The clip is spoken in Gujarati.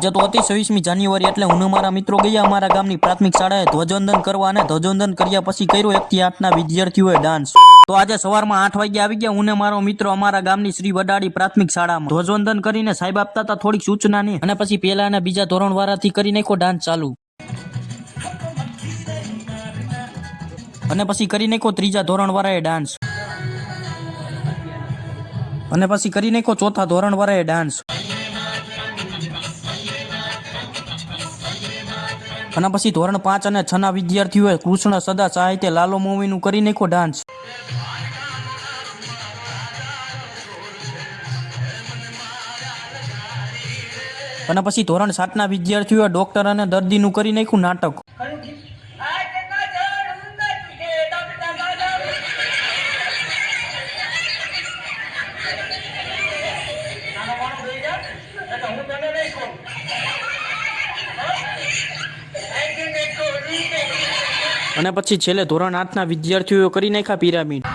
આજે તો હતી 26મી જાન્યુઆરી એટલે હું મારા મિત્રો ગયા અમારા ગામની પ્રાથમિક શાળાએ ધ્વજવંદન કરવા અને ધ્વજવંદન કર્યા પછી કર્યો 1 થી 8ના વિદ્યાર્થીઓએ ડાન્સ। તો આજે સવારમાં 8 વાગે આવી ગયા હું ને મારો મિત્રો અમારા ગામની શ્રી વડાડી પ્રાથમિક શાળામાં ધ્વજવંદન કરીને સાહેબ આપતા હતા થોડીક સૂચનાની અને પછી પહેલા અને બીજા ધોરણ વાળાથી કરી નાખ્યો ડાન્સ ચાલુ અને પછી કરી નાખ્યો ત્રીજા ધોરણ વાળાએ ડાન્સ અને પછી કરી નાખ્યો ચોથા ધોરણ વાળાએ ડાન્સ અને પછી ધોરણ 5 અને 6ના વિદ્યાર્થીઓએ કૃષ્ણ સદા સાહિત્ય લાલો મૂવીનું કરી નાખ્યો ડાન્સ અને પછી ધોરણ 7ના વિદ્યાર્થીઓએ ડોક્ટર અને દર્દીનું કરી નાખ્યું નાટક અને પછી છેલ્લે ધોરણ 8ના વિદ્યાર્થીઓએ કરી નાખ્યા પિરામિડ।